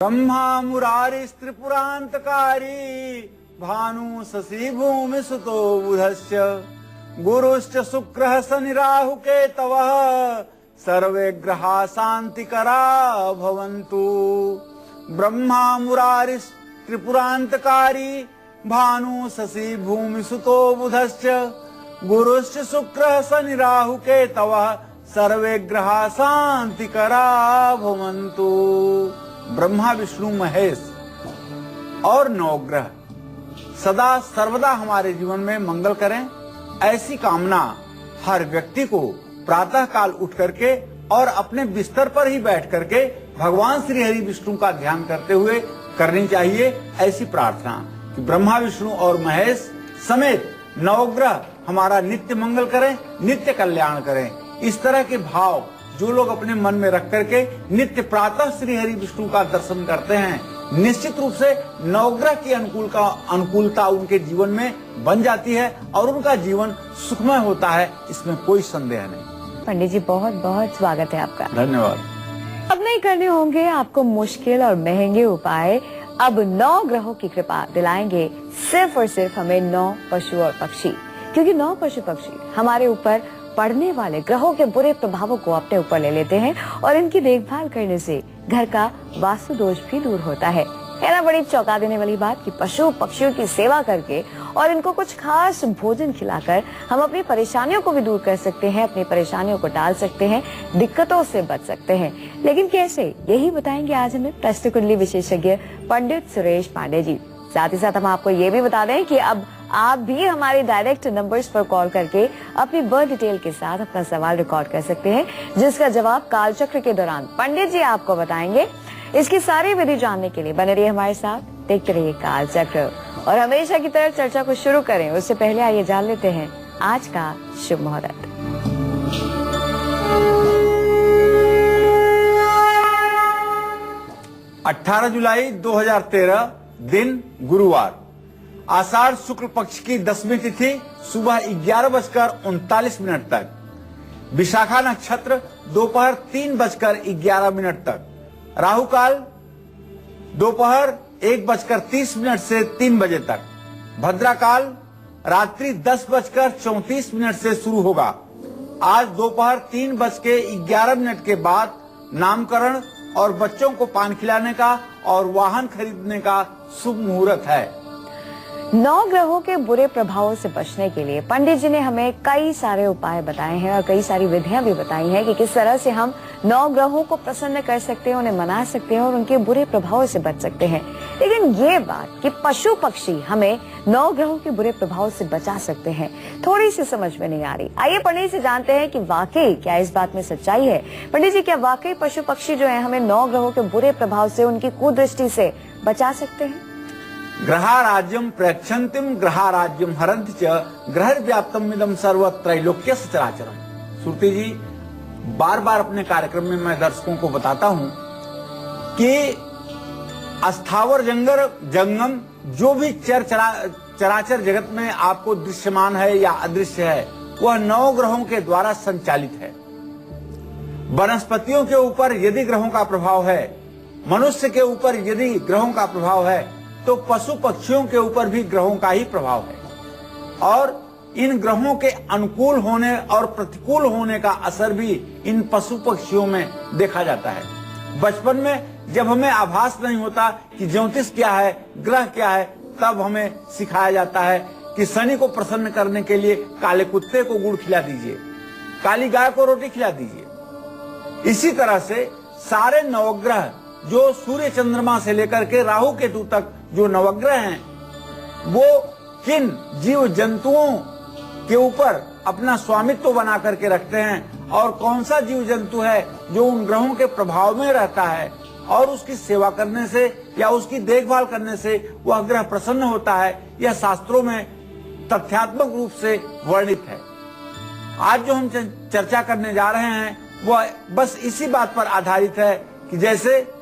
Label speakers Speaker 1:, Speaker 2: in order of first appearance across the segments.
Speaker 1: ब्रह्मा मुरारी त्रिपुरांतकारी भानु शशि भूमि सुतो बुधस्य गुरुश्च शुक्रः शनि राहु केतवः सर्वे ग्रहा शांतिकरा भवन्तु। ब्रह्मा मुरारी त्रिपुरांतकारी भानु शशि भूमि सुतो बुधस्य गुरुश्च शुक्रः शनि राहु केतवः सर्वे ग्रहा शांतिकरा भवन्तु। ब्रह्मा विष्णु महेश और नवग्रह सदा सर्वदा हमारे जीवन में मंगल करें, ऐसी कामना हर व्यक्ति को प्रातः काल उठ करके और अपने बिस्तर पर ही बैठ करके भगवान श्री हरि विष्णु का ध्यान करते हुए करनी चाहिए। ऐसी प्रार्थना कि ब्रह्मा विष्णु और महेश समेत नवग्रह हमारा नित्य मंगल करें, नित्य कल्याण करें। इस तरह के भाव जो लोग अपने मन में रख करके नित्य प्रातः श्री हरि विष्णु का दर्शन करते हैं, निश्चित रूप से नवग्रह की अनुकूलता उनके जीवन में बन जाती है और उनका जीवन सुखमय होता है, इसमें कोई संदेह नहीं।
Speaker 2: पंडित जी बहुत बहुत स्वागत है आपका।
Speaker 1: धन्यवाद।
Speaker 2: अब नहीं करने होंगे आपको मुश्किल और महंगे उपाय, अब 9 ग्रहों की कृपा दिलाएंगे सिर्फ और सिर्फ हमें 9 पशु और पक्षी, क्योंकि 9 पशु पक्षी हमारे ऊपर पड़ने वाले ग्रहों के बुरे प्रभावों को अपने ऊपर ले लेते हैं और इनकी देखभाल करने से घर का वास्तु दोष भी दूर होता है ना। बड़ी चौंका देने वाली बात कि पशु पक्षियों की सेवा करके और इनको कुछ खास भोजन खिलाकर हम अपनी परेशानियों को भी दूर कर सकते हैं, अपनी परेशानियों को टाल सकते हैं, दिक्कतों से बच सकते हैं। लेकिन कैसे, यही बताएंगे आज हमें प्रश्न कुंडली विशेषज्ञ पंडित सुरेश पांडे जी। साथ ही साथ हम आपको ये भी बता दें कि अब आप भी हमारे डायरेक्ट नंबर्स पर कॉल करके अपनी बर्थ डिटेल के साथ अपना सवाल रिकॉर्ड कर सकते हैं, जिसका जवाब कालचक्र के दौरान पंडित जी आपको बताएंगे। इसकी सारी विधि जानने के लिए बने रहिए हमारे साथ, देखते रहिए कालचक्र। और हमेशा की तरह चर्चा को शुरू करें उससे पहले आइए जान लेते हैं आज का शुभ मुहूर्त।
Speaker 1: अठारह जुलाई 2013 दिन गुरुवार, आषाढ़ शुक्ल पक्ष की 10वीं तिथि सुबह 11:39 तक, विशाखा नक्षत्र दोपहर 3:11 तक, राहु काल दोपहर 1:30 से 3 बजे तक, भद्रा काल रात्रि 10:34 से शुरू होगा। आज दोपहर 3:11 के बाद नामकरण और बच्चों को पान खिलाने का और वाहन खरीदने का शुभ मुहूर्त है।
Speaker 2: 9 ग्रहों के बुरे प्रभावों से बचने के लिए पंडित जी ने हमें कई सारे उपाय बताए हैं और कई सारी विधियां भी बताई हैं कि किस तरह से हम 9 ग्रहों को प्रसन्न कर सकते हैं, उन्हें मना सकते हैं और उनके बुरे प्रभावों से बच सकते हैं। लेकिन ये बात कि पशु पक्षी हमें 9 ग्रहों के बुरे प्रभाव से बचा सकते हैं, थोड़ी सी समझ में नहीं आ रही। आइए पंडित से जानते हैं कि वाकई क्या इस बात में सच्चाई है। पंडित जी, क्या वाकई पशु पक्षी जो है हमें 9 ग्रहों के बुरे प्रभाव से, उनकी कुदृष्टि से बचा सकते हैं?
Speaker 1: ग्रहाराज्यम प्रेक्षन्तिम ग्रहाराज्यम हरन्ति च ग्रहव्याप्तम इदं सर्वत्रैलोक्य सचराचरम। श्रुति जी, बार बार अपने कार्यक्रम में मैं दर्शकों को बताता हूं कि अस्थावर जंगम जो भी चराचर जगत में आपको दृश्यमान है या अदृश्य है, वह 9 ग्रहों के द्वारा संचालित है। वनस्पतियों के ऊपर यदि ग्रहों का प्रभाव है, मनुष्य के ऊपर यदि ग्रहों का प्रभाव है, तो पशु पक्षियों के ऊपर भी ग्रहों का ही प्रभाव है। और इन ग्रहों के अनुकूल होने और प्रतिकूल होने का असर भी इन पशु पक्षियों में देखा जाता है। बचपन में जब हमें आभास नहीं होता कि ज्योतिष क्या है, ग्रह क्या है, तब हमें सिखाया जाता है कि शनि को प्रसन्न करने के लिए काले कुत्ते को गुड़ खिला दीजिए, काली गाय को रोटी खिला दीजिए। इसी तरह से सारे नवग्रह जो सूर्य चंद्रमा से लेकर के राहु केतु तक जो नवग्रह हैं, वो किन जीव जंतुओं के ऊपर अपना स्वामित्व बना करके रखते हैं और कौन सा जीव जंतु है जो उन ग्रहों के प्रभाव में रहता है और उसकी सेवा करने से या उसकी देखभाल करने से वह ग्रह प्रसन्न होता है, यह शास्त्रों में तथ्यात्मक रूप से वर्णित है। आज जो हम चर्चा करने जा रहे हैं वह बस इसी बात पर आधारित है कि जैसे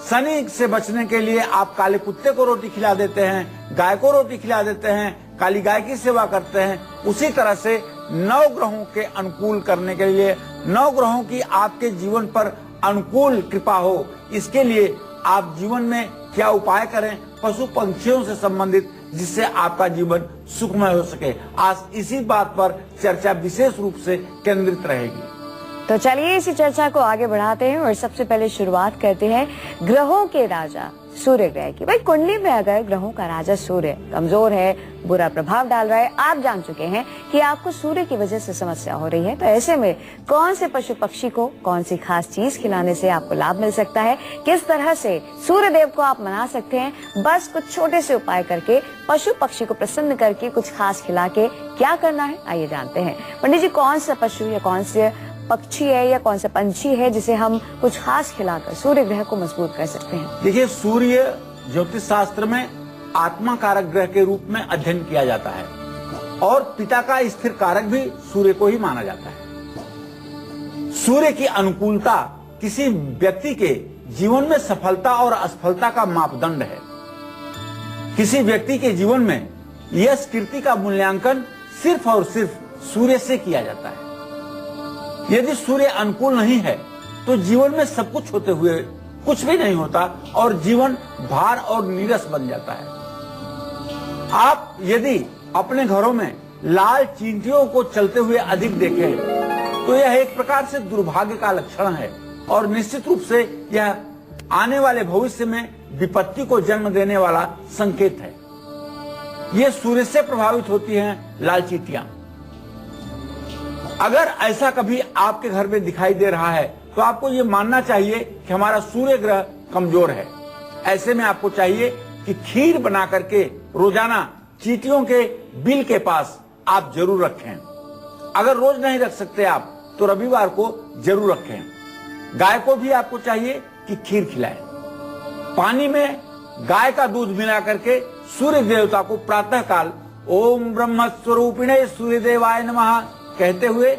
Speaker 1: शनि से बचने के लिए आप काले कुत्ते को रोटी खिला देते हैं, गाय को रोटी खिला देते हैं, काली गाय की सेवा करते हैं, उसी तरह से 9 ग्रहों के अनुकूल करने के लिए, 9 ग्रहों की आपके जीवन पर अनुकूल कृपा हो, इसके लिए आप जीवन में क्या उपाय करें पशु पंछियों से संबंधित, जिससे आपका जीवन सुखमय हो सके। आज इसी बात पर चर्चा विशेष रूप से केंद्रित रहेगी।
Speaker 2: तो चलिए इसी चर्चा को आगे बढ़ाते हैं और सबसे पहले शुरुआत करते हैं ग्रहों के राजा सूर्य ग्रह की। भाई कुंडली में अगर ग्रहों का राजा सूर्य कमजोर है, बुरा प्रभाव डाल रहा है, आप जान चुके हैं कि आपको सूर्य की वजह से समस्या हो रही है, तो ऐसे में कौन से पशु पक्षी को कौन सी खास चीज खिलाने से आपको लाभ मिल सकता है, किस तरह से सूर्य देव को आप मना सकते हैं, बस कुछ छोटे से उपाय करके पशु पक्षी को प्रसन्न करके कुछ खास खिला के क्या करना है, आइए जानते हैं। पंडित जी, कौन सा पशु या कौन से पक्षी है या कौन सा पंछी है जिसे हम कुछ खास खिलाकर सूर्य ग्रह को मजबूत कर सकते हैं?
Speaker 1: देखिए, सूर्य ज्योतिष शास्त्र में आत्मा कारक ग्रह के रूप में अध्ययन किया जाता है और पिता का स्थिर कारक भी सूर्य को ही माना जाता है। सूर्य की अनुकूलता किसी व्यक्ति के जीवन में सफलता और असफलता का मापदंड है। किसी व्यक्ति के जीवन में यश कीर्ति का मूल्यांकन सिर्फ और सिर्फ सूर्य से किया जाता है। यदि सूर्य अनुकूल नहीं है तो जीवन में सब कुछ होते हुए कुछ भी नहीं होता और जीवन भार और नीरस बन जाता है। आप यदि अपने घरों में लाल चींटियों को चलते हुए अधिक देखें तो यह एक प्रकार से दुर्भाग्य का लक्षण है और निश्चित रूप से यह आने वाले भविष्य में विपत्ति को जन्म देने वाला संकेत है। ये सूर्य से प्रभावित होती हैं लाल चींटियां। अगर ऐसा कभी आपके घर में दिखाई दे रहा है तो आपको ये मानना चाहिए कि हमारा सूर्य ग्रह कमजोर है। ऐसे में आपको चाहिए कि खीर बना करके रोजाना चींटियों के बिल के पास आप जरूर रखें। अगर रोज नहीं रख सकते आप तो रविवार को जरूर रखें। गाय को भी आपको चाहिए कि खीर खिलाएं। पानी में गाय का दूध मिला करके सूर्य देवता को प्रातः काल ओम ब्रह्म स्वरूपिणे सूर्य देवाय नमः कहते हुए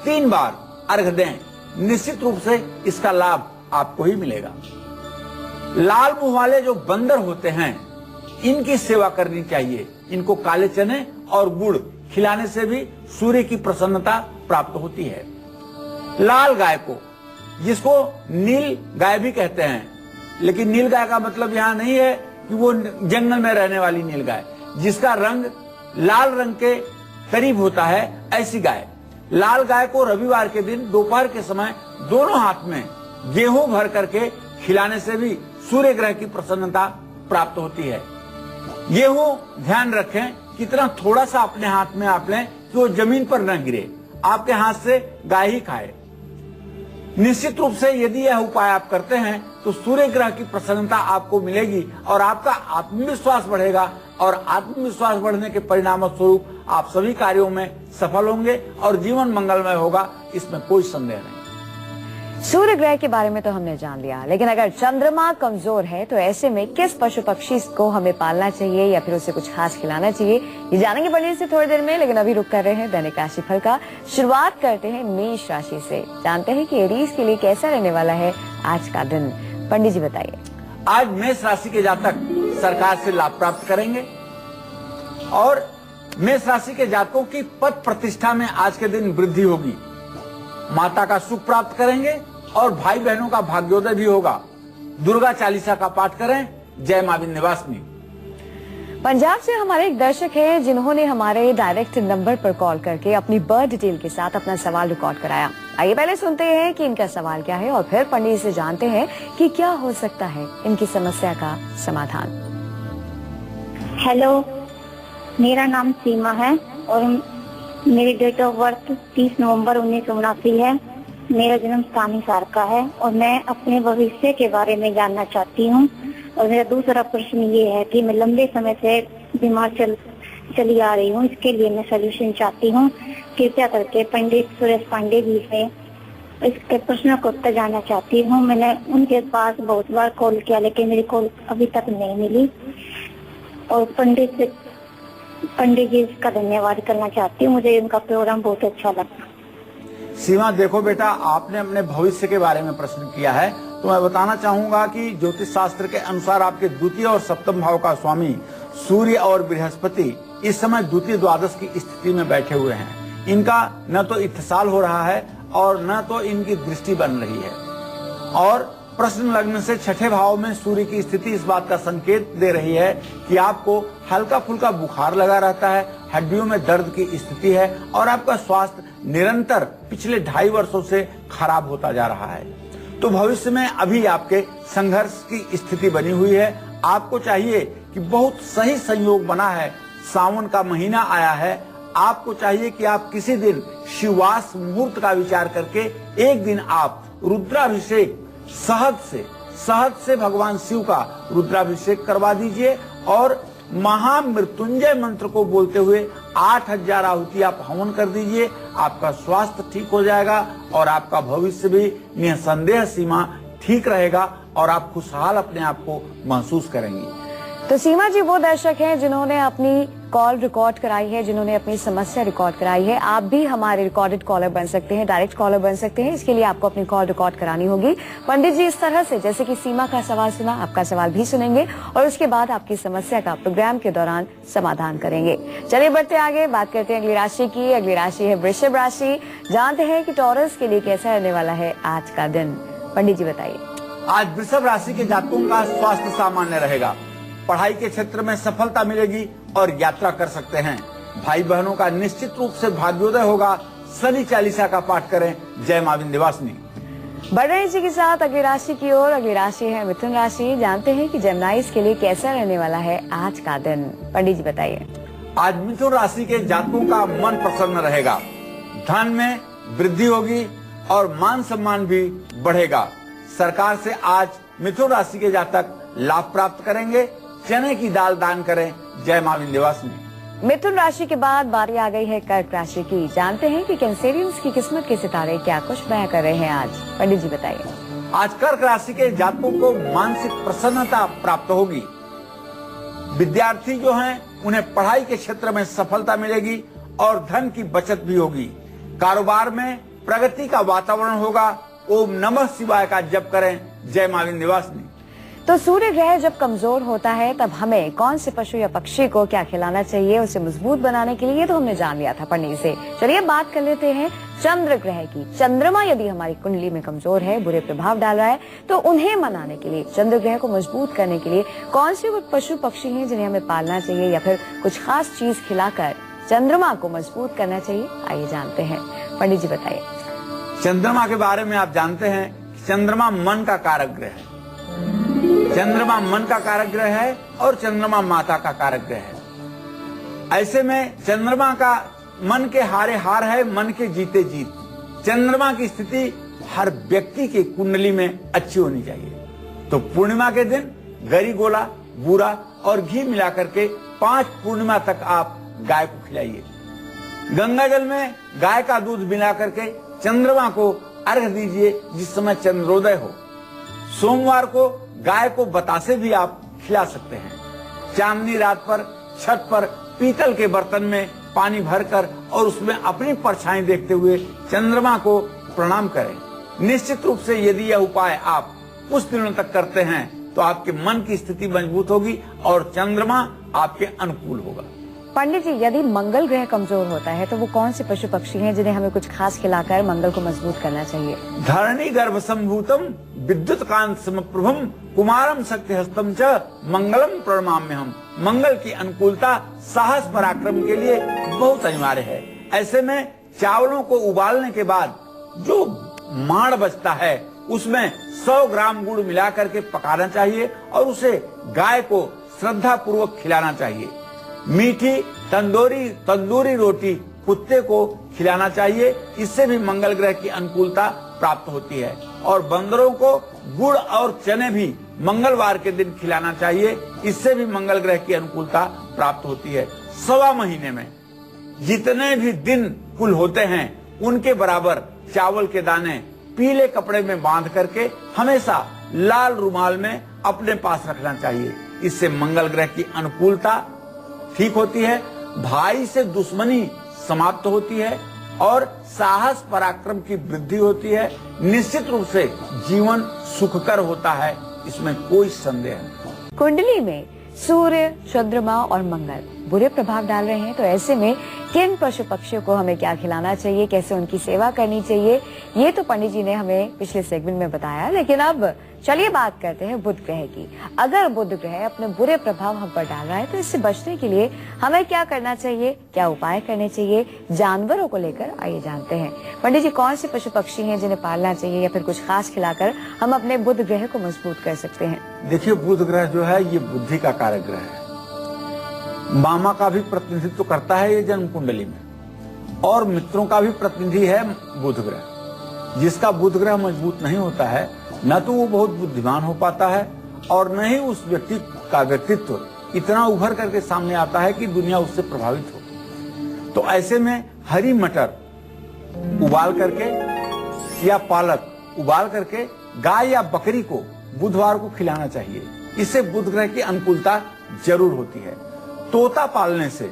Speaker 1: 3 बार अर्घ दें। निश्चित रूप से इसका लाभ आपको ही मिलेगा। लाल मुंह वाले जो बंदर होते हैं इनकी सेवा करनी चाहिए। इनको काले चने और गुड़ खिलाने से भी सूर्य की प्रसन्नता प्राप्त होती है। लाल गाय को, जिसको नील गाय भी कहते हैं, लेकिन नील गाय का मतलब यहाँ नहीं है कि वो जंगल में रहने वाली नील गाय, जिसका रंग लाल रंग के करीब होता है, ऐसी गाय। लाल गाय को रविवार के दिन दोपहर के समय दोनों हाथ में गेहूं भर करके खिलाने से भी सूर्य ग्रह की प्रसन्नता प्राप्त होती है। गेहूं ध्यान रखें कितना थोड़ा सा अपने हाथ में आप लें कि वो जमीन पर न गिरे, आपके हाथ से गाय ही खाए। निश्चित रूप से यदि यह उपाय आप करते हैं तो सूर्य ग्रह की प्रसन्नता आपको मिलेगी और आपका आत्मविश्वास बढ़ेगा और आत्मविश्वास बढ़ने के परिणाम स्वरूप आप सभी कार्यों में सफल होंगे और जीवन मंगलमय होगा, इसमें कोई संदेह नहीं।
Speaker 2: सूर्य ग्रह के बारे में तो हमने जान लिया, लेकिन अगर चंद्रमा कमजोर है तो ऐसे में किस पशु पक्षी को हमें पालना चाहिए या फिर उसे कुछ खास खिलाना चाहिए, ये जानेंगे पंडित से थोड़ी देर में। लेकिन अभी रुक कर रहे हैं दैनिक राशिफल का। शुरुआत करते हैं मेष राशि से। जानते हैं कि एरीज के लिए कैसा रहने वाला है आज का दिन। पंडित जी बताइए।
Speaker 1: आज मेष राशि के जातक सरकार से लाभ प्राप्त करेंगे और मेष राशि के जातकों की पद प्रतिष्ठा में आज के दिन वृद्धि होगी। माता का सुख प्राप्त करेंगे और भाई बहनों का भाग्योदय भी होगा। दुर्गा चालीसा का पाठ करें। जय मां विंध्यवासिनी।
Speaker 2: पंजाब से हमारे एक दर्शक हैं जिन्होंने हमारे डायरेक्ट नंबर पर कॉल करके अपनी बर्थ डिटेल के साथ अपना सवाल रिकॉर्ड कराया। आइए पहले सुनते हैं कि इनका सवाल क्या है और फिर पंडित से जानते हैं कि क्या हो सकता है इनकी समस्या का समाधान।
Speaker 3: हेलो, मेरा नाम सीमा है और मेरी डेट ऑफ बर्थ 30 नवंबर 1979 है। मेरा जन्म स्थान हिसार का है और मैं अपने भविष्य के बारे में जानना चाहती हूँ। और मेरा दूसरा प्रश्न ये है कि मैं लंबे समय से बीमार चली आ रही हूँ, इसके लिए मैं सलूशन चाहती हूँ। कृपया करके पंडित सुरेश पांडे जी से इसके प्रश्न को उत्तर जानना चाहती हूँ। मैंने उनके पास बहुत बार कॉल किया लेकिन मेरी कॉल अभी तक नहीं मिली और पंडित जी इसका धन्यवाद करना चाहती हूँ। मुझे उनका प्रोग्राम बहुत अच्छा लगा।
Speaker 1: सीमा, देखो बेटा, आपने अपने भविष्य के बारे में प्रश्न किया है तो मैं बताना चाहूंगा कि ज्योतिष शास्त्र के अनुसार आपके द्वितीय और सप्तम भाव का स्वामी सूर्य और बृहस्पति इस समय द्वितीय द्वादश की स्थिति में बैठे हुए हैं। इनका न तो इत्तिसाल हो रहा है और न तो इनकी दृष्टि बन रही है और प्रश्न लग्न से छठे भाव में सूर्य की स्थिति इस बात का संकेत दे रही है कि आपको हल्का फुल्का बुखार लगा रहता है, हड्डियों में दर्द की स्थिति है और आपका स्वास्थ्य निरंतर पिछले 2.5 वर्षों से खराब होता जा रहा है। तो भविष्य में अभी आपके संघर्ष की स्थिति बनी हुई है। आपको चाहिए कि बहुत सही संयोग बना है, सावन का महीना आया है, आपको चाहिए कि आप किसी दिन शिववास मुहूर्त का विचार करके एक दिन आप रुद्राभिषेक शहद से भगवान शिव का रुद्राभिषेक करवा दीजिए और महामृत्युंजय मंत्र को बोलते हुए 8000 आहुति आप हवन कर दीजिए। आपका स्वास्थ्य ठीक हो जाएगा और आपका भविष्य भी निसंदेह सीमा ठीक रहेगा और आप खुशहाल अपने आप को महसूस करेंगी।
Speaker 2: तो सीमा जी वो दर्शक हैं जिन्होंने अपनी कॉल रिकॉर्ड कराई है, जिन्होंने अपनी समस्या रिकॉर्ड कराई है। आप भी हमारे रिकॉर्डेड कॉलर बन सकते हैं, डायरेक्ट कॉलर बन सकते हैं। इसके लिए आपको अपनी कॉल रिकॉर्ड करानी होगी। पंडित जी इस तरह से, जैसे कि सीमा का सवाल सुना, आपका सवाल भी सुनेंगे और उसके बाद आपकी समस्या का प्रोग्राम के दौरान समाधान करेंगे। चलिए बढ़ते आगे, बात करते हैं अगली राशि की। अगली राशि है वृषभ राशि। जानते हैं कि टॉरस के लिए कैसा रहने वाला है आज का दिन। पंडित जी बताइए।
Speaker 1: आज वृषभ राशि के जातकों का स्वास्थ्य सामान्य रहेगा, पढ़ाई के क्षेत्र में सफलता मिलेगी और यात्रा कर सकते हैं। भाई बहनों का निश्चित रूप से भाग्योदय होगा। शनि चालीसा का पाठ करें। जय मां विंध्यवासिनी।
Speaker 2: बढ़ रही जी के साथ अगली राशि की ओर। अगली राशि है मिथुन राशि। जानते हैं कि जेमिनाइज के लिए कैसा रहने वाला है आज का दिन। पंडित जी बताइए।
Speaker 1: आज मिथुन राशि के जातकों का मन प्रसन्न रहेगा, धन में वृद्धि होगी और मान सम्मान भी बढ़ेगा। सरकार से आज मिथुन राशि के जातक लाभ प्राप्त करेंगे। चने की दाल दान करें। जय मां विंध्यवासिनी।
Speaker 2: मिथुन राशि के बाद बारी आ गई है कर्क राशि की। जानते हैं कि कैंसेरियंस की किस्मत के सितारे क्या कुछ बयां कर रहे हैं आज। पंडित जी बताइए।
Speaker 1: आज कर्क राशि के जातकों को मानसिक प्रसन्नता प्राप्त होगी। विद्यार्थी जो हैं उन्हें पढ़ाई के क्षेत्र में सफलता मिलेगी और धन की बचत भी होगी। कारोबार में प्रगति का वातावरण होगा। ओम नमः शिवाय का जप करें। जय मां विंध्यवासिनी।
Speaker 2: तो सूर्य ग्रह जब कमजोर होता है तब हमें कौन से पशु या पक्षी को क्या खिलाना चाहिए उसे मजबूत बनाने के लिए, ये तो हमने जान लिया था पंडित से। चलिए बात कर लेते हैं चंद्र ग्रह की। चंद्रमा यदि हमारी कुंडली में कमजोर है, बुरे प्रभाव डाल रहा है, तो उन्हें मनाने के लिए, चंद्र ग्रह को मजबूत करने के लिए कौन से वो पशु पक्षी हैं जिन्हें हमें पालना चाहिए या फिर कुछ खास चीज खिलाकर चंद्रमा को मजबूत करना चाहिए, आइए जानते हैं। पंडित जी बताइए।
Speaker 1: चंद्रमा के बारे में आप जानते हैं, चंद्रमा मन का कारक ग्रह है। चंद्रमा मन का कारक ग्रह है और चंद्रमा माता का कारक ग्रह है। ऐसे में चंद्रमा का मन के हारे हार है, मन के जीते जीत। चंद्रमा की स्थिति हर व्यक्ति की कुंडली में अच्छी होनी चाहिए। तो पूर्णिमा के दिन गरी गोला, बूरा और घी मिलाकर के 5 पूर्णिमा तक आप गाय को खिलाइए। गंगा जल में गाय का दूध मिलाकर के चंद्रमा को अर्घ दीजिए जिस समय चंद्रोदय हो। सोमवार को गाय को बतासे भी आप खिला सकते हैं। चांदनी रात पर छत पर पीतल के बर्तन में पानी भरकर और उसमें अपनी परछाई देखते हुए चंद्रमा को प्रणाम करें। निश्चित रूप से यदि यह उपाय आप कुछ दिनों तक करते हैं तो आपके मन की स्थिति मजबूत होगी और चंद्रमा आपके अनुकूल होगा।
Speaker 2: पंडित जी यदि मंगल ग्रह कमजोर होता है तो वो कौन से पशु पक्षी हैं जिन्हें हमें कुछ खास खिलाकर मंगल को मजबूत करना चाहिए?
Speaker 1: धरणी गर्भ संभूतम विद्युत कांत समप्रभम कुमारम शक्ति हस्तम च मंगलम प्रणमाम्यहम। मंगल की अनुकूलता साहस पराक्रम के लिए बहुत अनिवार्य है। ऐसे में चावलों को उबालने के बाद जो माड़ बचता है उसमें 100 ग्राम गुड़ मिलाकर के पकाना चाहिए और उसे गाय को श्रद्धा पूर्वक खिलाना चाहिए। मीठी तंदूरी रोटी कुत्ते को खिलाना चाहिए। इससे भी मंगल ग्रह की अनुकूलता प्राप्त होती है। और बंदरों को गुड़ और चने भी मंगलवार के दिन खिलाना चाहिए। इससे भी मंगल ग्रह की अनुकूलता प्राप्त होती है। 1.25 महीने में जितने भी दिन कुल होते हैं उनके बराबर चावल के दाने पीले कपड़े में बांध करके हमेशा लाल रुमाल में अपने पास रखना चाहिए। इससे मंगल ग्रह की अनुकूलता ठीक होती है, भाई से दुश्मनी समाप्त होती है और साहस पराक्रम की वृद्धि होती है। निश्चित रूप से जीवन सुखकर होता है, इसमें कोई संदेह नहीं।
Speaker 2: कुंडली में सूर्य, चंद्रमा और मंगल बुरे प्रभाव डाल रहे हैं, तो ऐसे में किन पशु पक्षियों को हमें क्या खिलाना चाहिए, कैसे उनकी सेवा करनी चाहिए, ये तो पंडित जी ने हमें पिछले सेगमेंट में बताया। लेकिन अब चलिए बात करते हैं बुध ग्रह की। अगर बुध ग्रह अपने बुरे प्रभाव हम पर डाल रहा है तो इससे बचने के लिए हमें क्या करना चाहिए, क्या उपाय करने चाहिए जानवरों को लेकर, आइए जानते हैं। पंडित जी, कौन से पशु पक्षी हैं जिन्हें पालना चाहिए या फिर कुछ खास खिलाकर हम अपने बुध ग्रह को मजबूत कर सकते हैं?
Speaker 1: देखिए, बुध ग्रह जो है ये बुद्धि का कारक ग्रह है। मामा का भी प्रतिनिधित्व करता है ये जन्म कुंडली में, और मित्रों का भी प्रतिनिधि है बुध ग्रह। जिसका बुध ग्रह मजबूत नहीं होता है, न तो वो बहुत बुद्धिमान हो पाता है और न ही उस व्यक्ति का व्यक्तित्व इतना उभर करके सामने आता है कि दुनिया उससे प्रभावित हो। तो ऐसे में हरी मटर उबाल करके या पालक उबाल करके गाय या बकरी को बुधवार को खिलाना चाहिए। इससे बुध ग्रह की अनुकूलता जरूर होती है। तोता पालने से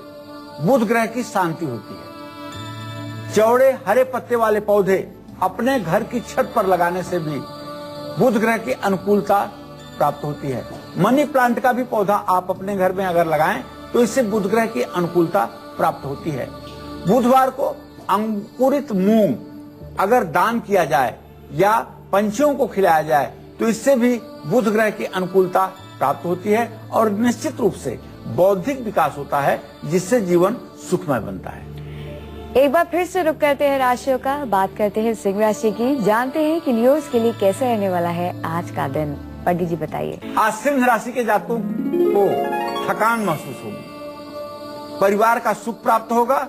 Speaker 1: बुध ग्रह की शांति होती है। चौड़े हरे पत्ते वाले पौधे अपने घर की छत पर लगाने से भी बुध ग्रह की अनुकूलता प्राप्त होती है। मनी प्लांट का भी पौधा आप अपने घर में अगर लगाएं तो इससे बुध ग्रह की अनुकूलता प्राप्त होती है। बुधवार को अंकुरित मूंग अगर दान किया जाए या पंछियों को खिलाया जाए तो इससे भी बुध ग्रह की अनुकूलता प्राप्त होती है और निश्चित रूप से बौद्धिक विकास होता है, जिससे जीवन सुखमय बनता है।
Speaker 2: एक बार फिर से रुक करते हैं राशियों का, बात करते हैं सिंह राशि की। जानते हैं कि लियोस के लिए कैसे रहने वाला है आज का दिन। पंडित जी बताइए।
Speaker 1: आज सिंह राशि के जातकों को थकान महसूस होगी, परिवार का सुख प्राप्त होगा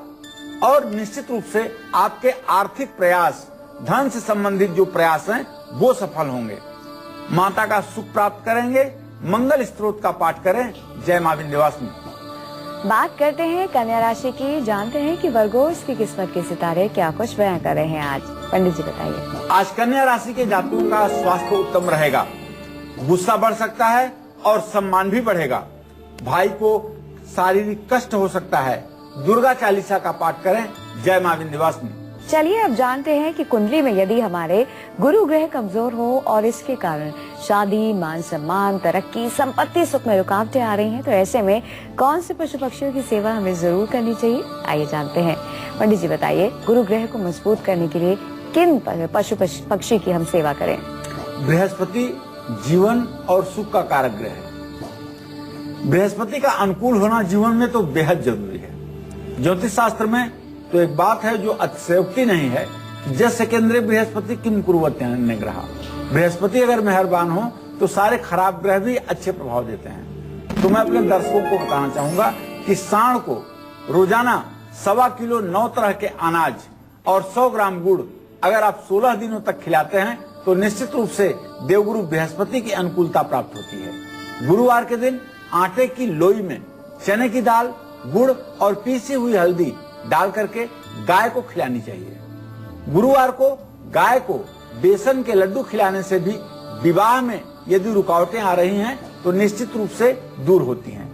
Speaker 1: और निश्चित रूप से आपके आर्थिक प्रयास, धन से संबंधित जो प्रयास हैं वो सफल होंगे। माता का सुख प्राप्त करेंगे। मंगल स्तोत्र का पाठ करें। जय मां विंध्यवासिनी।
Speaker 2: बात करते हैं कन्या राशि की। जानते हैं कि वर्गोस की किस्मत के सितारे क्या कुछ बयां कर रहे हैं आज। पंडित जी बताइए।
Speaker 1: आज कन्या राशि के जातकों का स्वास्थ्य उत्तम रहेगा, गुस्सा बढ़ सकता है और सम्मान भी बढ़ेगा। भाई को शारीरिक कष्ट हो सकता है। दुर्गा चालीसा का पाठ करें। जय मां विंध्यवासिनी।
Speaker 2: चलिए अब जानते हैं कि कुंडली में यदि हमारे गुरु ग्रह कमजोर हो और इसके कारण शादी, मान सम्मान, तरक्की, संपत्ति, सुख में रुकावटें आ रही हैं, तो ऐसे में कौन से पशु पक्षियों की सेवा हमें जरूर करनी चाहिए, आइए जानते हैं। पंडित जी बताइए, गुरु ग्रह को मजबूत करने के लिए किन पशु पक्षी की हम सेवा करें?
Speaker 1: बृहस्पति जीवन और सुख का कारक ग्रह है। बृहस्पति का अनुकूल होना जीवन में तो बेहद जरूरी है। ज्योतिष शास्त्र में तो एक बात है जो अतिशयोक्ति नहीं है, जैसे केंद्रीय बृहस्पति किम कुर्वते ग्रह। बृहस्पति अगर मेहरबान हो तो सारे खराब ग्रह भी अच्छे प्रभाव देते हैं। तो मैं अपने दर्शकों को बताना चाहूंगा कि सांड को रोजाना 1.25 किलो 9 तरह के अनाज और 100 ग्राम गुड़ अगर आप 16 दिनों तक खिलाते हैं तो निश्चित रूप से देवगुरु बृहस्पति की अनुकूलता प्राप्त होती है। गुरुवार के दिन आटे की लोई में चने की दाल, गुड़ और पीसी हुई हल्दी डाल करके गाय को खिलानी चाहिए। गुरुवार को गाय को बेसन के लड्डू खिलाने से भी विवाह में यदि रुकावटें आ रही हैं तो निश्चित रूप से दूर होती हैं।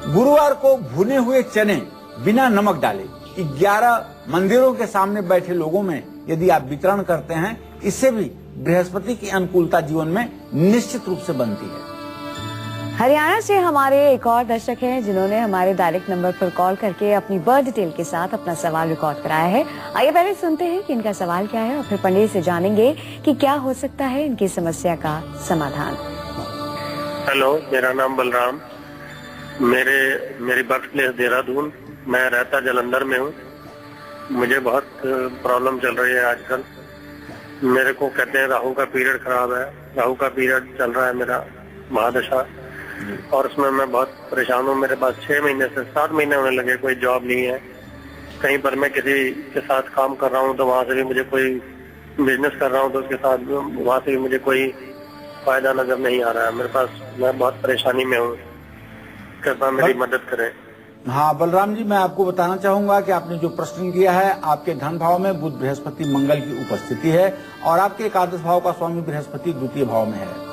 Speaker 1: गुरुवार को भुने हुए चने बिना नमक डाले 11 मंदिरों के सामने बैठे लोगों में यदि आप वितरण करते हैं, इससे भी बृहस्पति की अनुकूलता जीवन में निश्चित रूप से बनती है।
Speaker 2: हरियाणा से हमारे एक और दर्शक हैं जिन्होंने हमारे डायरेक्ट नंबर पर कॉल करके अपनी बर्थ डिटेल के साथ अपना सवाल रिकॉर्ड कराया है। आइए पहले सुनते हैं कि इनका सवाल क्या है और फिर पंडित से जानेंगे कि क्या हो सकता है इनकी समस्या का समाधान।
Speaker 4: हेलो, मेरा नाम बलराम, मेरी बर्थ प्लेस देहरादून, मैं रहता जलंधर में हूँ। मुझे बहुत प्रॉब्लम चल रही है आजकल। मेरे को कहते हैं राहु का पीरियड खराब है, राहु का पीरियड चल रहा है मेरा महादशा, और उसमें मैं बहुत परेशान हूँ। मेरे पास 6 महीने से 7 महीने होने लगे, कोई जॉब नहीं है। कहीं पर मैं किसी के साथ काम कर रहा हूँ तो वहाँ से भी मुझे कोई बिजनेस कर रहा हूँ तो उसके साथ वहाँ से भी मुझे कोई फायदा नजर नहीं आ रहा है मेरे पास। मैं बहुत परेशानी में हूँ, कृपया मेरी मदद करें।
Speaker 1: हाँ बलराम जी, मैं आपको बताना चाहूंगा कि आपने जो प्रश्न किया है, आपके धन भाव में बुध बृहस्पति मंगल की उपस्थिति है और आपके एकादश भाव का स्वामी बृहस्पति द्वितीय भाव में है।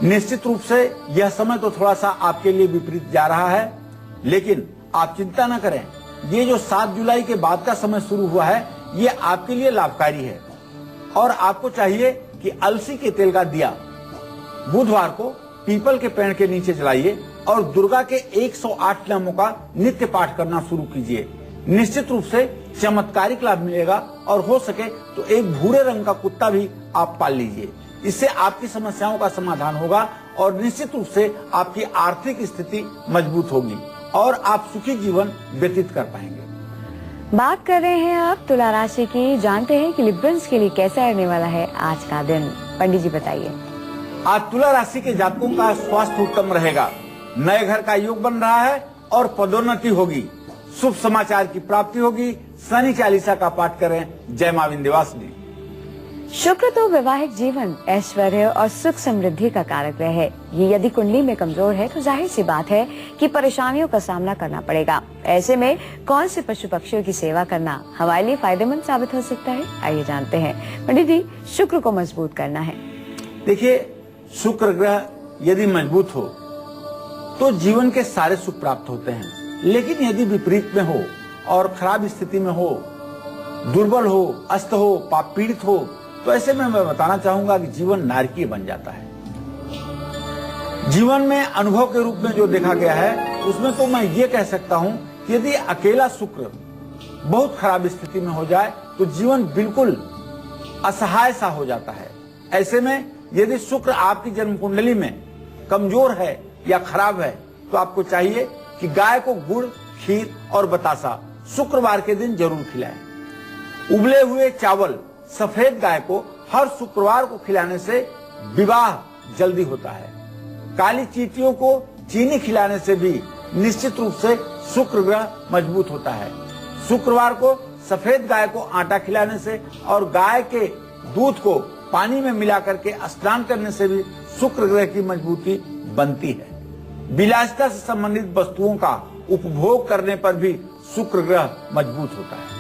Speaker 1: निश्चित रूप से यह समय तो थोड़ा सा आपके लिए विपरीत जा रहा है, लेकिन आप चिंता न करें। ये जो 7 जुलाई के बाद का समय शुरू हुआ है, ये आपके लिए लाभकारी है और आपको चाहिए कि अलसी के तेल का दिया बुधवार को पीपल के पेड़ के नीचे जलाइए और दुर्गा के 108 नामों का नित्य पाठ करना शुरू कीजिए। निश्चित रूप से चमत्कारिक लाभ मिलेगा और हो सके तो एक भूरे रंग का कुत्ता भी आप पाल लीजिए। इससे आपकी समस्याओं का समाधान होगा और निश्चित रूप से आपकी आर्थिक स्थिति मजबूत होगी और आप सुखी जीवन व्यतीत कर पाएंगे।
Speaker 2: बात कर रहे हैं आप तुला राशि की। जानते हैं कि लिब्रन्स के लिए कैसा रहने वाला है आज का दिन। पंडित जी बताइए।
Speaker 1: आज तुला राशि के जातकों का स्वास्थ्य उत्तम रहेगा, नए घर का योग बन रहा है और पदोन्नति होगी, शुभ समाचार की प्राप्ति होगी। शनि चालीसा का पाठ करें। जय मां विंध्यवासिनी।
Speaker 2: शुक्र तो वैवाहिक जीवन, ऐश्वर्य और सुख समृद्धि का कारक ग्रह है। ये यदि कुंडली में कमजोर है तो जाहिर सी बात है कि परेशानियों का सामना करना पड़ेगा। ऐसे में कौन से पशु पक्षियों की सेवा करना हमारे लिए फायदेमंद साबित हो सकता है, आइए जानते हैं। पंडित जी, शुक्र को मजबूत करना है।
Speaker 1: देखिए, शुक्र ग्रह यदि मजबूत हो तो जीवन के सारे सुख प्राप्त होते हैं, लेकिन यदि विपरीत में हो और खराब स्थिति में हो, दुर्बल हो, अस्त हो, पाप पीड़ित हो, तो ऐसे में मैं बताना चाहूंगा कि जीवन नारकीय बन जाता है। जीवन में अनुभव के रूप में जो देखा गया है उसमें तो मैं ये कह सकता हूं कि यदि अकेला शुक्र बहुत खराब स्थिति में हो जाए तो जीवन बिल्कुल असहाय सा हो जाता है। ऐसे में यदि शुक्र आपकी जन्म कुंडली में कमजोर है या खराब है तो आपको चाहिए कि गाय को गुड़, खीर और बतासा शुक्रवार के दिन जरूर खिलाएं। उबले हुए चावल सफेद गाय को हर शुक्रवार को खिलाने से विवाह जल्दी होता है। काली चींटियों को चीनी खिलाने से भी निश्चित रूप से शुक्र ग्रह मजबूत होता है। शुक्रवार को सफेद गाय को आटा खिलाने से और गाय के दूध को पानी में मिला करके स्नान करने से भी शुक्र ग्रह की मजबूती बनती है। विलासिता से संबंधित वस्तुओं का उपभोग करने पर भी शुक्र ग्रह मजबूत होता है।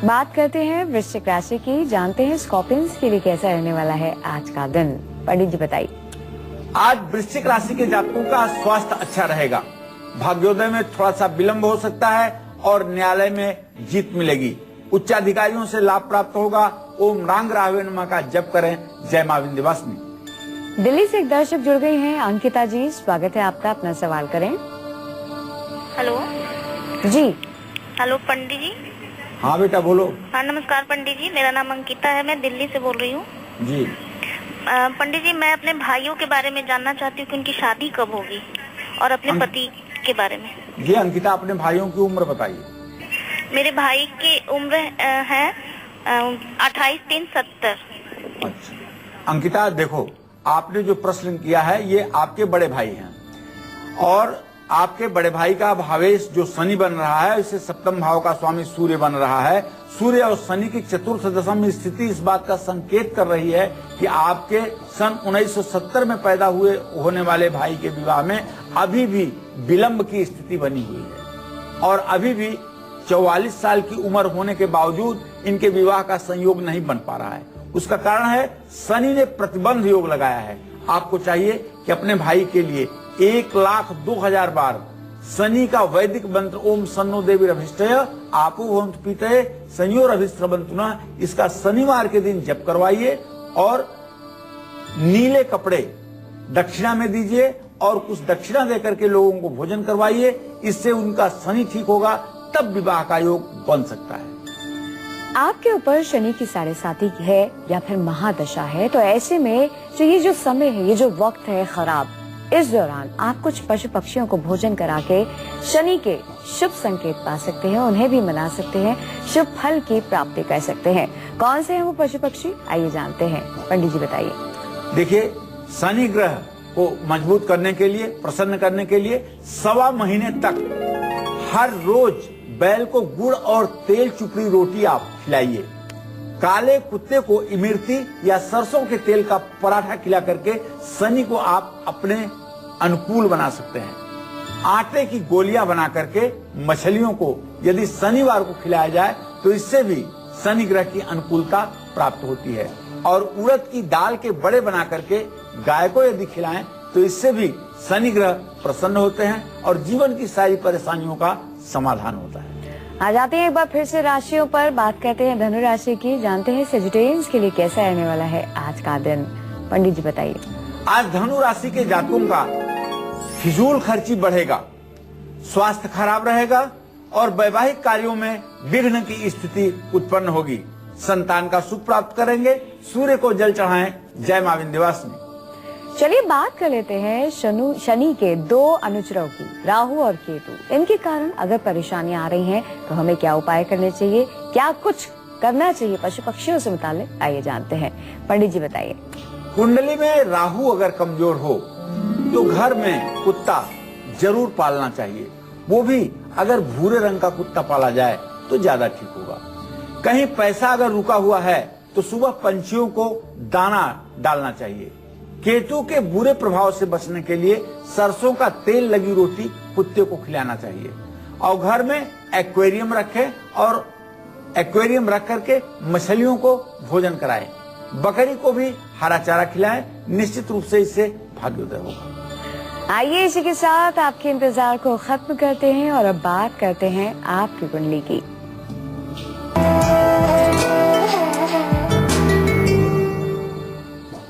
Speaker 2: बात करते हैं वृश्चिक राशि की। जानते हैं स्कॉर्पियंस के लिए कैसा रहने वाला है आज का दिन। पंडित जी बताइए।
Speaker 1: आज वृश्चिक राशि के जातकों का स्वास्थ्य अच्छा रहेगा। भाग्योदय में थोड़ा सा विलंब हो सकता है और न्यायालय में जीत मिलेगी। उच्चाधिकारियों से लाभ प्राप्त होगा। ओम रांग राहवे नमः का जप करें। जय मां विंध्यवासिनी।
Speaker 2: दिल्ली से एक दर्शक जुड़ गई हैं, अंकिता जी, स्वागत है आपका। अपना सवाल करें।
Speaker 5: हेलो
Speaker 2: जी।
Speaker 5: हेलो पंडित जी।
Speaker 1: हाँ बेटा बोलो।
Speaker 5: हाँ नमस्कार पंडित जी, मेरा नाम अंकिता है, मैं दिल्ली से बोल रही हूँ।
Speaker 1: जी
Speaker 5: पंडित जी, मैं अपने भाइयों के बारे में जानना चाहती हूँ कि उनकी शादी कब होगी और अपने पति के बारे में।
Speaker 1: जी अंकिता, अपने भाइयों की उम्र बताइए।
Speaker 5: मेरे भाई की उम्र है 28-3-70।
Speaker 1: अच्छा अंकिता, देखो आपने जो प्रश्न किया है ये आपके बड़े भाई हैं और आपके बड़े भाई का भावेश जो शनि बन रहा है, इससे सप्तम भाव का स्वामी सूर्य बन रहा है। सूर्य और शनि की चतुर्थ दशम स्थिति इस बात का संकेत कर रही है कि आपके सन 1970 में पैदा होने वाले भाई के विवाह में अभी भी विलंब की स्थिति बनी हुई है और अभी भी 44 साल की उम्र होने के बावजूद इनके विवाह का संयोग नहीं बन पा रहा है। उसका कारण है शनि ने प्रतिबंध योग लगाया है। आपको चाहिए कि अपने भाई के लिए 1,02,000 बार शनि का वैदिक मंत्र ओम सन्नो देवी रभिष्टय आपो भवन्तु पीतये संयोर अभिस्रवन्तु न, इसका शनिवार के दिन जप करवाइए और नीले कपड़े दक्षिणा में दीजिए और कुछ दक्षिणा देकर के लोगों को भोजन करवाइए। इससे उनका शनि ठीक होगा, तब विवाह का योग बन सकता है।
Speaker 2: आपके ऊपर शनि की 7.5 है या फिर महादशा है, तो ऐसे में जो समय है, ये जो वक्त है खराब, इस दौरान आप कुछ पशु पक्षियों को भोजन करा के शनि के शुभ संकेत पा सकते हैं, उन्हें भी मना सकते हैं, शुभ फल की प्राप्ति कर सकते हैं। कौन से हैं वो पशु पक्षी, आइए जानते हैं। पंडित जी बताइए।
Speaker 1: देखिए, शनि ग्रह को मजबूत करने के लिए, प्रसन्न करने के लिए 1.25 महीने तक हर रोज बैल को गुड़ और तेल चुपड़ी रोटी आप खिलाइए। काले कुत्ते को इमरती या सरसों के तेल का पराठा खिला करके शनि को आप अपने अनुकूल बना सकते हैं। आटे की गोलियां बना करके मछलियों को यदि शनिवार को खिलाया जाए तो इससे भी शनि ग्रह की अनुकूलता प्राप्त होती है। और उड़द की दाल के बड़े बना करके गाय को यदि खिलाएं तो इससे भी शनि ग्रह प्रसन्न होते हैं और जीवन की सारी परेशानियों का समाधान होता है।
Speaker 2: आ जाते हैं एक बार फिर से राशियों पर। बात करते हैं धनु राशि की। जानते हैं सेजिटेरियंस के लिए कैसा रहने वाला है आज का दिन। पंडित जी बताइए।
Speaker 1: आज धनु राशि के जातकों का फिजूल खर्ची बढ़ेगा, स्वास्थ्य खराब रहेगा और वैवाहिक कार्यों में विघ्न की स्थिति उत्पन्न होगी। संतान का सुख प्राप्त करेंगे। सूर्य को जल चढ़ाएं। जय मां विंध्यवासिनी।
Speaker 2: चलिए बात कर लेते हैं शनि के 2 अनुचरों की, राहु और केतु। इनके कारण अगर परेशानियां आ रही हैं तो हमें क्या उपाय करने चाहिए, क्या कुछ करना चाहिए पशु पक्षियों से मुताल्लिक, आइए जानते हैं। पंडित जी बताइए।
Speaker 1: कुंडली में राहु अगर कमजोर हो तो घर में कुत्ता जरूर पालना चाहिए। वो भी अगर भूरे रंग का कुत्ता पाला जाए तो ज्यादा ठीक होगा। कहीं पैसा अगर रुका हुआ है तो सुबह पंछियों को दाना डालना चाहिए। केतु के बुरे प्रभाव से बचने के लिए सरसों का तेल लगी रोटी कुत्ते को खिलाना चाहिए। और घर में एक्वेरियम रखें और एक्वेरियम रख करके मछलियों को भोजन कराएं। बकरी को भी हरा चारा खिलाएं। निश्चित रूप से इससे भाग्योदय होगा।
Speaker 2: आइए इसी के साथ आपके इंतजार को खत्म करते हैं और अब बात करते हैं आपकी कुंडली की।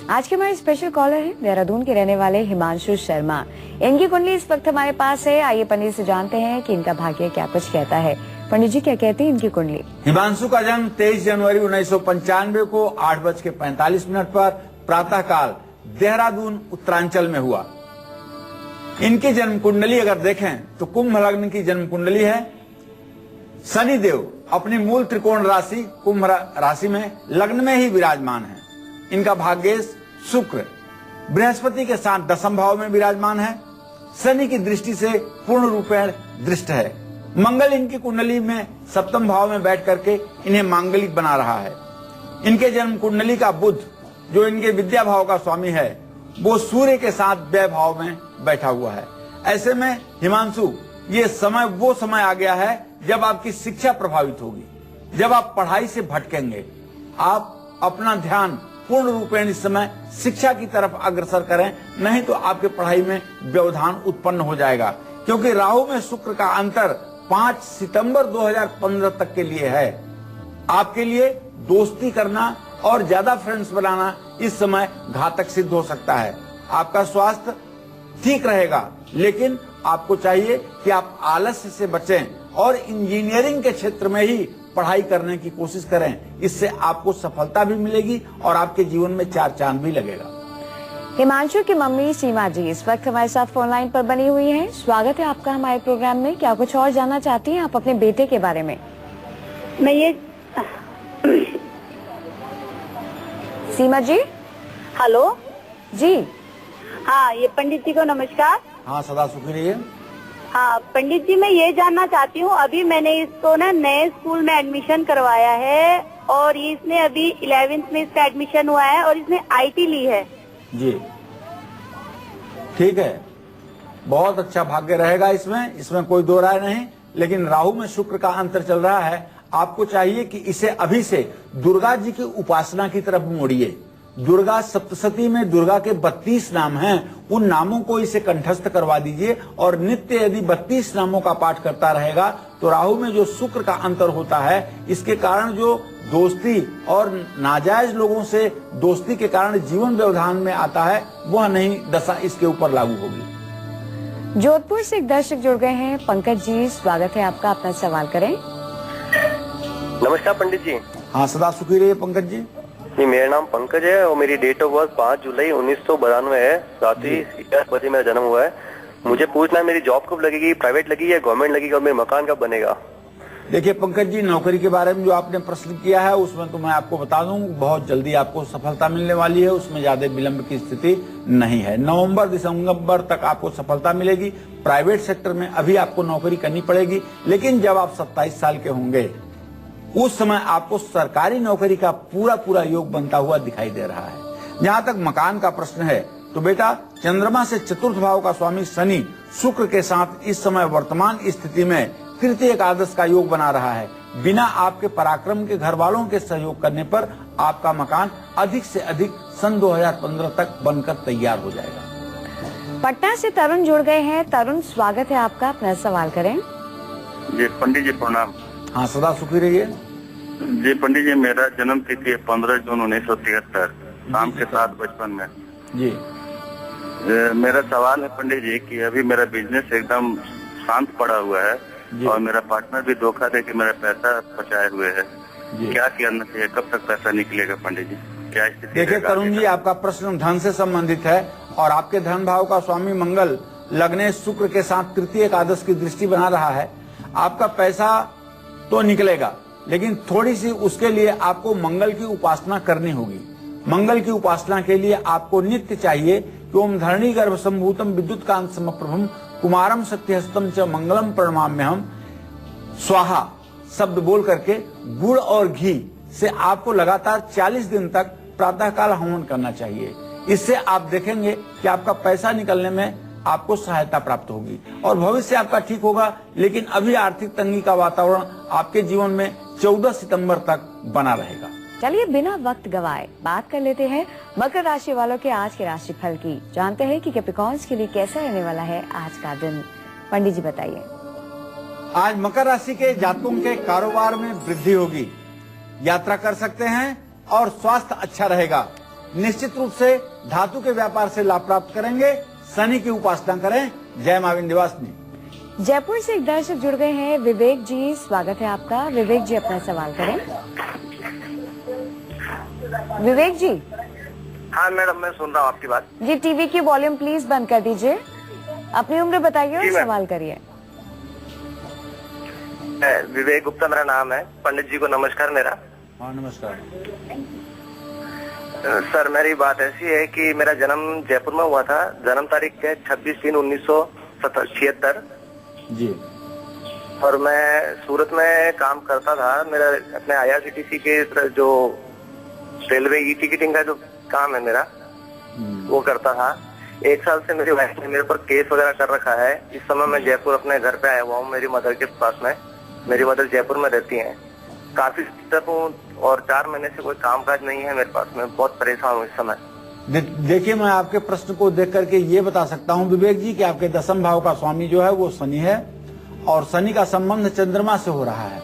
Speaker 2: आज के हमारे स्पेशल कॉलर हैं देहरादून के रहने वाले हिमांशु शर्मा। इनकी कुंडली इस वक्त हमारे पास है। आइए पंडित से जानते हैं कि इनका भाग्य क्या कुछ कहता है। पंडित जी क्या कहती है इनकी कुंडली?
Speaker 1: हिमांशु का जन्म 23 जनवरी 1995 को 8:45 पर प्रातःकाल देहरादून उत्तरांचल में हुआ। इनकी जन्म कुंडली अगर देखें तो कुंभ लग्न की जन्म कुंडली है। शनि देव अपनी मूल त्रिकोण राशि कुंभ राशि में लग्न में ही विराजमान है। इनका भाग्येश शुक्र बृहस्पति के साथ 10वें भाव में विराजमान है। शनि की दृष्टि से पूर्ण रूपेण दृष्ट है। मंगल इनकी कुंडली में 7वें भाव में बैठ करके इन्हें मांगलिक बना रहा है। इनके जन्म कुंडली का बुध जो इनके विद्या भाव का स्वामी है वो सूर्य के साथ व्यय भाव में बैठा हुआ है। ऐसे में हिमांशु ये समय वो समय आ गया है जब आपकी शिक्षा प्रभावित होगी, जब आप पढ़ाई से भटकेंगे। आप अपना ध्यान पूर्ण रूपेण इस समय शिक्षा की तरफ अग्रसर करें, नहीं तो आपके पढ़ाई में व्यवधान उत्पन्न हो जाएगा। क्योंकि राहु में शुक्र का अंतर 5 सितंबर 2015 तक के लिए है। आपके लिए दोस्ती करना और ज्यादा फ्रेंड्स बनाना इस समय घातक सिद्ध हो सकता है। आपका स्वास्थ्य ठीक रहेगा, लेकिन आपको चाहिए कि आप आलस्य से बचें और इंजीनियरिंग के क्षेत्र में ही पढ़ाई करने की कोशिश करें। इससे आपको सफलता भी मिलेगी और आपके जीवन में 4 चांद भी लगेगा।
Speaker 2: हिमांशु की मम्मी सीमा जी इस वक्त हमारे साथ फोन लाइन पर बनी हुई हैं। स्वागत है आपका हमारे प्रोग्राम में। क्या कुछ और जानना चाहती हैं आप अपने बेटे के बारे में?
Speaker 3: मैं ये
Speaker 2: सीमा जी।
Speaker 3: हेलो
Speaker 2: जी
Speaker 3: हाँ, ये पंडित जी को नमस्कार।
Speaker 1: हाँ, सदा सुखी रहिए।
Speaker 3: हाँ पंडित जी, मैं ये जानना चाहती हूँ, अभी मैंने इसको ना नए स्कूल में एडमिशन करवाया है और ये इसने अभी 11th में इसका एडमिशन हुआ है और इसने IT ली है।
Speaker 1: जी ठीक है, बहुत अच्छा भाग्य रहेगा इसमें कोई दो राय नहीं। लेकिन राहु में शुक्र का अंतर चल रहा है। आपको चाहिए कि इसे अभी से दुर्गा जी की उपासना की तरफ मोड़िए। दुर्गा सप्तशती में दुर्गा के 32 नाम हैं, उन नामों को इसे कंठस्थ करवा दीजिए और नित्य यदि 32 नामों का पाठ करता रहेगा तो राहु में जो शुक्र का अंतर होता है, इसके कारण जो दोस्ती और नाजायज लोगों से दोस्ती के कारण जीवन व्यवधान में आता है, वह नहीं दशा इसके ऊपर लागू होगी।
Speaker 2: जोधपुर से एक दर्शक जुड़ गए हैं। पंकज जी स्वागत है आपका, अपना सवाल करें।
Speaker 4: नमस्कार पंडित जी।
Speaker 1: हाँ, सदा सुखी रहिए पंकज जी।
Speaker 4: जी, मेरा नाम पंकज है और मेरी डेट ऑफ बर्थ 5 जुलाई 1992 है। साथ ही 11 बजे मेरा जन्म हुआ है। मुझे पूछना है मेरी जॉब कब लगेगी, प्राइवेट लगेगी या गवर्नमेंट लगेगी, और मेरा मकान कब बनेगा?
Speaker 1: देखिए पंकज जी, नौकरी के बारे में जो आपने प्रश्न किया है उसमें तो मैं आपको बता दूं बहुत जल्दी आपको सफलता मिलने वाली है। उसमें ज्यादा विलंब की स्थिति नहीं है। नवंबर दिसंबर तक आपको सफलता मिलेगी। प्राइवेट सेक्टर में अभी आपको नौकरी करनी पड़ेगी, लेकिन जब आप 27 साल के होंगे उस समय आपको सरकारी नौकरी का पूरा योग बनता हुआ दिखाई दे रहा है। जहाँ तक मकान का प्रश्न है तो बेटा, चंद्रमा से चतुर्थ भाव का स्वामी शनि शुक्र के साथ इस समय वर्तमान स्थिति में तृतीय एकादश का योग बना रहा है। बिना आपके पराक्रम के घर वालों के सहयोग करने पर आपका मकान अधिक से अधिक सन 2015 तक बनकर तैयार हो जाएगा।
Speaker 2: पटना से तरुण जुड़ गए हैं। तरुण स्वागत है आपका, अपना सवाल करें।
Speaker 6: जी पंडित जी प्रणाम।
Speaker 1: हाँ, सदा सुखी रहिए।
Speaker 6: जी पंडित जी, मेरा जन्म तिथि है 15 जून 1973 शाम के 7:55 में।
Speaker 1: जी
Speaker 6: मेरा सवाल है पंडित जी कि अभी मेरा बिजनेस एकदम शांत पड़ा हुआ है और मेरा पार्टनर भी धोखा दे के मेरा पैसा बचाए हुए है। क्या करना चाहिए, कब तक पैसा निकलेगा पंडित जी, क्या स्थिति?
Speaker 1: देखिए तरुण जी, आपका प्रश्न धन से संबंधित है और आपके धन भाव का स्वामी मंगल लग्ने शुक्र के साथ तृतीय एकादश की दृष्टि बना रहा है। आपका पैसा तो निकलेगा, लेकिन थोड़ी सी उसके लिए आपको मंगल की उपासना करनी होगी। मंगल की उपासना के लिए आपको नित्य चाहिए कि ओम धरणी गर्भ संभूतम विद्युत कांत समप्रभम कुमारम सत्यहस्तम च मंगलम प्रणमाम्यहम स्वाहा शब्द बोल करके गुड़ और घी से आपको लगातार 40 दिन तक प्रातःकाल हवन करना चाहिए। इससे आप देखेंगे कि आपका पैसा निकलने में आपको सहायता प्राप्त होगी और भविष्य आपका ठीक होगा। लेकिन अभी आर्थिक तंगी का वातावरण आपके जीवन में 14 सितंबर तक बना रहेगा।
Speaker 2: चलिए बिना वक्त गवाए बात कर लेते हैं मकर राशि वालों के आज के राशिफल की। जानते हैं कि कैप्रिकॉर्न्स के लिए कैसा रहने वाला है आज का दिन। पंडित जी बताइए।
Speaker 1: आज मकर राशि के जातकों के कारोबार में वृद्धि होगी, यात्रा कर सकते हैं और स्वास्थ्य अच्छा रहेगा। निश्चित रूप से धातु के व्यापार से लाभ प्राप्त करेंगे। शनि की उपासना करें। जय मां विंध्यवासिनी।
Speaker 2: जयपुर से एक दर्शक जुड़ गए हैं, विवेक जी, स्वागत है आपका। विवेक जी अपना सवाल करें। विवेक जी।
Speaker 7: हाँ मैडम, मैं सुन रहा हूँ आपकी बात।
Speaker 2: जी टीवी की वॉल्यूम प्लीज बंद कर दीजिए। अपनी उम्र बताइए और सवाल करिए।
Speaker 7: विवेक गुप्ता मेरा नाम है। पंडित जी को नमस्कार मेरा।
Speaker 1: हाँ नमस्कार
Speaker 7: सर। मेरी बात ऐसी है कि मेरा जन्म जयपुर में हुआ था। जन्म तारीख है 26/3/1976
Speaker 1: जी।
Speaker 7: और मैं सूरत में काम करता था। मेरा अपने IRCTC के जो रेलवे टिकटिंग का जो काम है मेरा, वो करता था। 1 साल से मेरी वाइफ ने मेरे पर केस वगैरह कर रखा है। इस समय मैं जयपुर अपने घर पे आया हुआ हूँ, मेरी मदर के पास में। मेरी मदर जयपुर में रहती हैं। काफी डिस्टर्ब हूँ और 4 महीने से कोई कामकाज नहीं है मेरे पास में। बहुत परेशान हूँ इस समय।
Speaker 1: देखिए, मैं आपके प्रश्न को देख करके ये बता सकता हूँ विवेक जी कि आपके दशम भाव का स्वामी जो है वो शनि है और शनि का संबंध चंद्रमा से हो रहा है।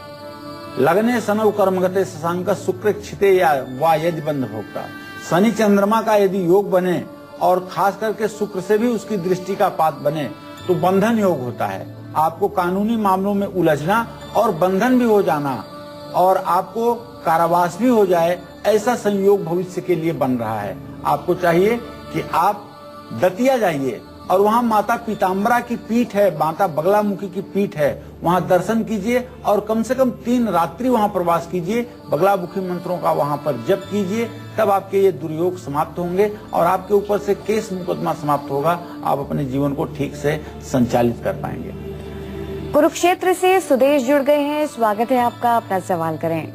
Speaker 1: लग्ने शनौ कर्मगते शशांक शुक्र क्षिते या वा यदि बंध भोक्ता। शनि चंद्रमा का यदि योग बने और खास करके शुक्र से भी उसकी दृष्टि का पात बने तो बंधन योग होता है। आपको कानूनी मामलों में उलझना और बंधन भी हो जाना और आपको कारावास भी हो जाए, ऐसा संयोग भविष्य के लिए बन रहा है। आपको चाहिए कि आप दतिया जाइए और वहाँ माता पीताम्बरा की पीठ है, माता बगलामुखी की पीठ है, वहाँ दर्शन कीजिए और कम से कम 3 रात्रि वहाँ प्रवास कीजिए। बगलामुखी मंत्रों का वहाँ पर जप कीजिए, तब आपके ये दुर्योग समाप्त होंगे और आपके ऊपर से केस मुकदमा समाप्त होगा। आप अपने जीवन को ठीक से संचालित कर पाएंगे।
Speaker 2: कुरुक्षेत्र से सुदेश जुड़ गए हैं, स्वागत है आपका। अपना सवाल करें।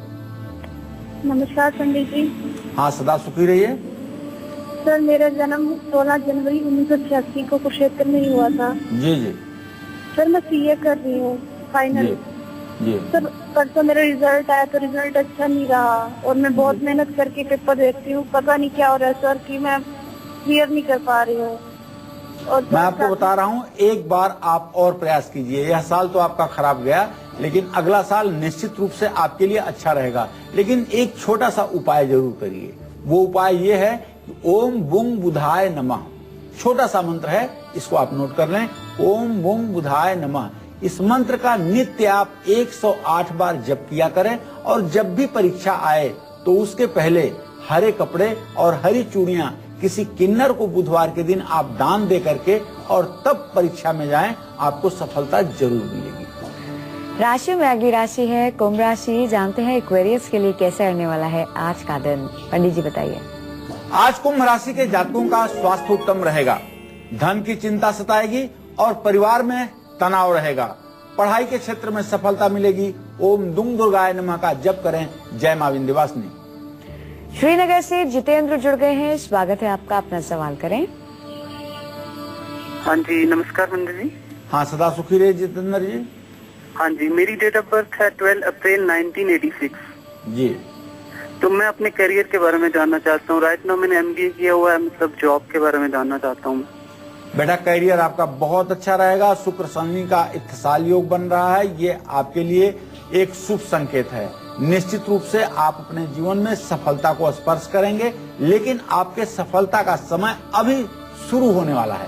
Speaker 3: नमस्कार पंडित जी।
Speaker 1: हाँ, सदा सुखी रहिए।
Speaker 3: सर, मेरा जन्म 16 जनवरी 1986 को कुरुक्षेत्र में ही हुआ था।
Speaker 1: जी जी।
Speaker 3: सर, मैं CA कर रही हूँ फाइनल।
Speaker 1: जी।
Speaker 3: सर, परसों मेरा रिजल्ट आया तो रिजल्ट अच्छा नहीं रहा और मैं बहुत मेहनत करके पेपर देती हूँ। पता नहीं क्या हो रहा है सर कि मैं क्लियर नहीं कर पा रही हूँ। और
Speaker 1: मैं आपको बता रहा हूँ, एक बार आप और प्रयास कीजिए। यह साल तो आपका खराब गया, लेकिन अगला साल निश्चित रूप से आपके लिए अच्छा रहेगा। लेकिन एक छोटा सा उपाय जरूर करिए। वो उपाय ये है कि ओम बुंग बुधाय नमः, छोटा सा मंत्र है, इसको आप नोट कर लें। ओम बुंग बुधाय नमः, इस मंत्र का नित्य आप 108 बार जप किया करें और जब भी परीक्षा आए तो उसके पहले हरे कपड़े और हरी चूड़ियां किसी किन्नर को बुधवार के दिन आप दान दे करके और तब परीक्षा में जाएं, आपको सफलता जरूर मिलेगी।
Speaker 2: राशि में अगली राशि है कुंभ राशि। जानते हैं एक्वेरियस के लिए कैसा रहने वाला है आज का दिन। पंडित जी बताइए।
Speaker 1: आज कुंभ राशि के जातकों का स्वास्थ्य उत्तम रहेगा, धन की चिंता सताएगी और परिवार में तनाव रहेगा। पढ़ाई के क्षेत्र में सफलता मिलेगी। ओम दुंग दुर्गाय नमः का जप करें। जय मां विंध्यवासिनी।
Speaker 2: श्रीनगर से जितेंद्र जुड़ गए हैं, स्वागत है आपका। अपना सवाल करें।
Speaker 8: हाँ जी, नमस्कार पंडित जी।
Speaker 1: हाँ, सदा सुखी रहे जितेंद्र जी।
Speaker 8: हाँ जी, मेरी डेट ऑफ बर्थ है 12 अप्रैल 1986
Speaker 1: जी।
Speaker 8: तो मैं अपने करियर के बारे में जानना चाहता हूँ। राइट नाउ मैंने MBA किया हुआ है, मतलब जॉब के बारे में जानना चाहता हूँ।
Speaker 1: बेटा, करियर आपका बहुत अच्छा रहेगा। शुक्र शनि का इत्तिसाल योग बन रहा है, ये आपके लिए एक शुभ संकेत है। निश्चित रूप से आप अपने जीवन में सफलता को स्पर्श करेंगे, लेकिन आपके सफलता का समय अभी शुरू होने वाला है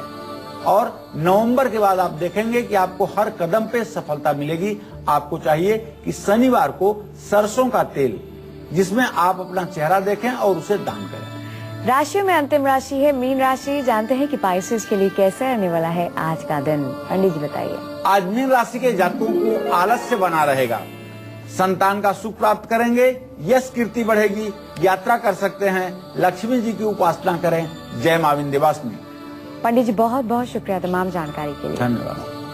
Speaker 1: और नवंबर के बाद आप देखेंगे कि आपको हर कदम पे सफलता मिलेगी। आपको चाहिए कि शनिवार को सरसों का तेल जिसमें आप अपना चेहरा देखें और उसे दान करें।
Speaker 2: राशियों में अंतिम राशि है मीन राशि। जानते हैं कि पाइसेस के लिए कैसे रहने वाला है आज का दिन। पंडित जी बताइए।
Speaker 1: आज मीन राशि के जातकों को आलस्य बना रहेगा, संतान का सुख प्राप्त करेंगे, यश कीर्ति बढ़ेगी, यात्रा कर सकते हैं, लक्ष्मी जी की उपासना करें। जय मां विंध्यवासिनी।
Speaker 2: पंडित जी बहुत बहुत शुक्रिया तमाम जानकारी के लिए।
Speaker 1: धन्यवाद।